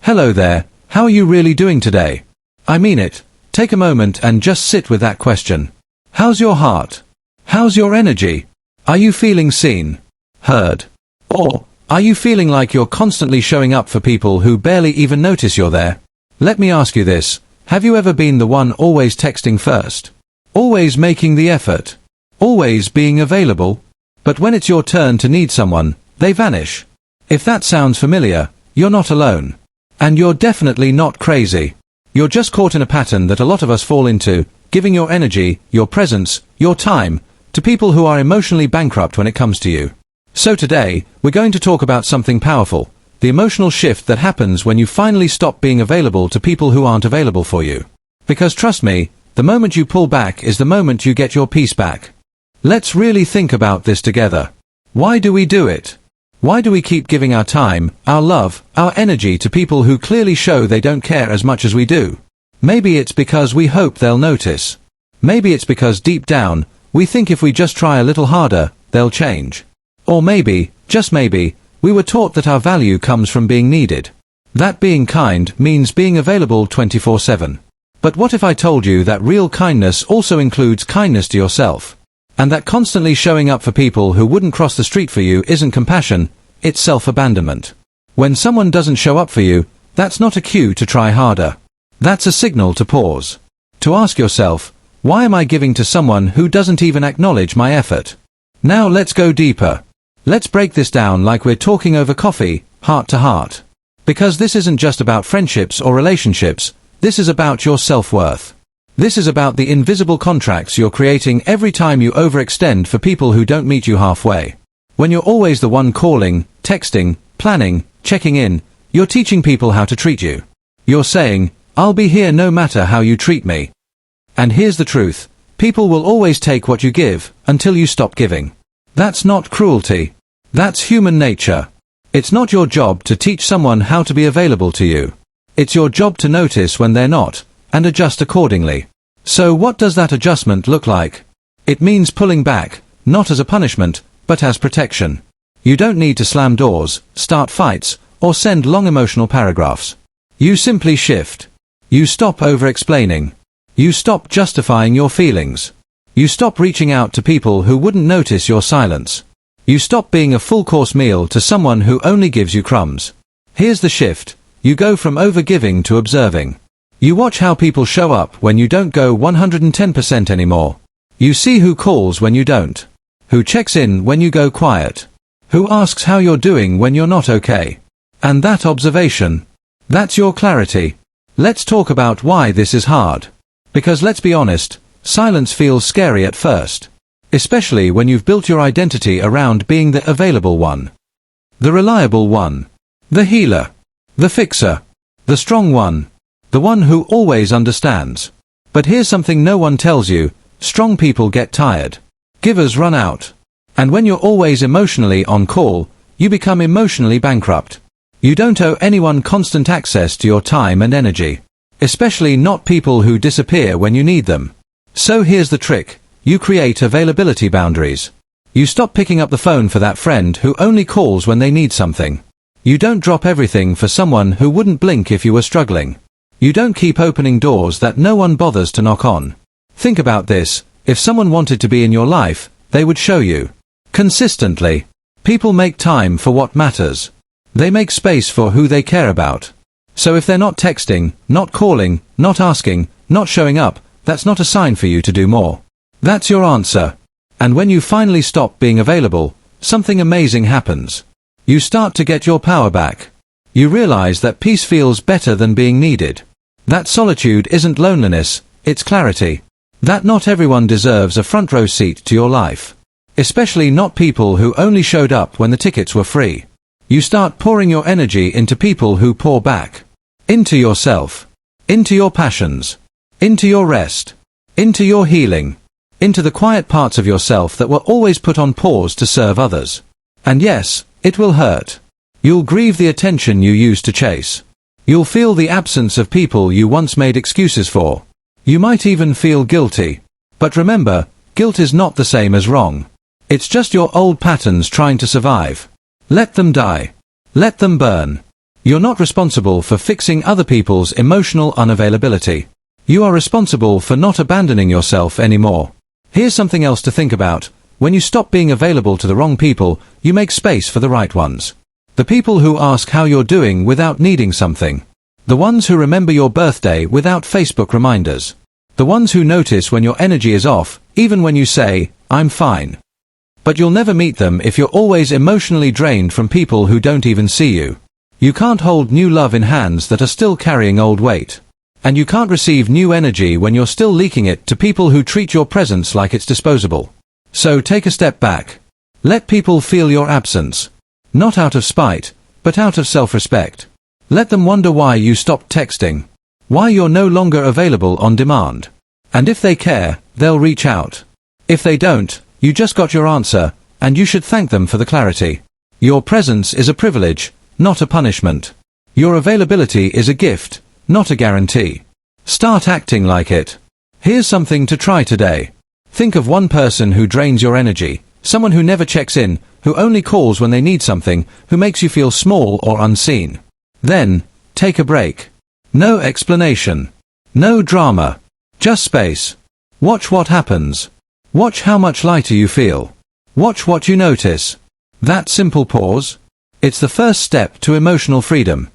Hello there, how are you really doing today? I mean it. Take a moment and just sit with that question. How's your heart? How's your energy? Are you feeling seen? Heard? Or are you feeling like you're constantly showing up for people who barely even notice you're there? Let me ask you this. Have you ever been the one always texting first? Always making the effort? Always being available? But when it's your turn to need someone, they vanish. If that sounds familiar, you're not alone. And you're definitely not crazy. You're just caught in a pattern that a lot of us fall into, giving your energy, your presence, your time, to people who are emotionally bankrupt when it comes to you. So today, we're going to talk about something powerful, the emotional shift that happens when you finally stop being available to people who aren't available for you. Because trust me, the moment you pull back is the moment you get your peace back. Let's really think about this together. Why do we do it? Why do we keep giving our time, our love, our energy to people who clearly show they don't care as much as we do? Maybe it's because we hope they'll notice. Maybe it's because deep down, we think if we just try a little harder, they'll change. Or maybe, just maybe, we were taught that our value comes from being needed. That being kind means being available 24/7. But what if I told you that real kindness also includes kindness to yourself? And that constantly showing up for people who wouldn't cross the street for you isn't compassion, it's self-abandonment. When someone doesn't show up for you, that's not a cue to try harder. That's a signal to pause. To ask yourself, why am I giving to someone who doesn't even acknowledge my effort? Now let's go deeper. Let's break this down like we're talking over coffee, heart to heart. Because this isn't just about friendships or relationships, this is about your self-worth. This is about the invisible contracts you're creating every time you overextend for people who don't meet you halfway. When you're always the one calling, texting, planning, checking in, you're teaching people how to treat you. You're saying, I'll be here no matter how you treat me. And here's the truth. People will always take what you give, until you stop giving. That's not cruelty. That's human nature. It's not your job to teach someone how to be available to you. It's your job to notice when they're not, and adjust accordingly. So what does that adjustment look like? It means pulling back, not as a punishment, but as protection. You don't need to slam doors, start fights, or send long emotional paragraphs. You simply shift. You stop over-explaining. You stop justifying your feelings. You stop reaching out to people who wouldn't notice your silence. You stop being a full-course meal to someone who only gives you crumbs. Here's the shift. You go from over-giving to observing. You watch how people show up when you don't go 110% anymore. You see who calls when you don't. Who checks in when you go quiet. Who asks how you're doing when you're not okay. And that observation. That's your clarity. Let's talk about why this is hard. Because let's be honest, silence feels scary at first. Especially when you've built your identity around being the available one. The reliable one. The healer. The fixer. The strong one. The one who always understands. But here's something no one tells you. Strong people get tired. Givers run out. And when you're always emotionally on call, you become emotionally bankrupt. You don't owe anyone constant access to your time and energy. Especially not people who disappear when you need them. So here's the trick. You create availability boundaries. You stop picking up the phone for that friend who only calls when they need something. You don't drop everything for someone who wouldn't blink if you were struggling. You don't keep opening doors that no one bothers to knock on. Think about this. If someone wanted to be in your life, they would show you. Consistently. People make time for what matters. They make space for who they care about. So if they're not texting, not calling, not asking, not showing up, that's not a sign for you to do more. That's your answer. And when you finally stop being available, something amazing happens. You start to get your power back. You realize that peace feels better than being needed. That solitude isn't loneliness, it's clarity. That not everyone deserves a front row seat to your life. Especially not people who only showed up when the tickets were free. You start pouring your energy into people who pour back. Into yourself. Into your passions. Into your rest. Into your healing. Into the quiet parts of yourself that were always put on pause to serve others. And yes, it will hurt. You'll grieve the attention you used to chase. You'll feel the absence of people you once made excuses for. You might even feel guilty. But remember, guilt is not the same as wrong. It's just your old patterns trying to survive. Let them die. Let them burn. You're not responsible for fixing other people's emotional unavailability. You are responsible for not abandoning yourself anymore. Here's something else to think about. When you stop being available to the wrong people, you make space for the right ones. The people who ask how you're doing without needing something. The ones who remember your birthday without Facebook reminders. The ones who notice when your energy is off, even when you say, "I'm fine." But you'll never meet them if you're always emotionally drained from people who don't even see you. You can't hold new love in hands that are still carrying old weight. And you can't receive new energy when you're still leaking it to people who treat your presence like it's disposable. So take a step back. Let people feel your absence. Not out of spite, but out of self-respect. Let them wonder why you stopped texting. Why you're no longer available on demand. And if they care, they'll reach out. If they don't, you just got your answer, and you should thank them for the clarity. Your presence is a privilege, not a punishment. Your availability is a gift, not a guarantee. Start acting like it. Here's something to try today. Think of one person who drains your energy, someone who never checks in, who only calls when they need something, who makes you feel small or unseen. Then, take a break. No explanation. No drama. Just space. Watch what happens. Watch how much lighter you feel. Watch what you notice. That simple pause? It's the first step to emotional freedom.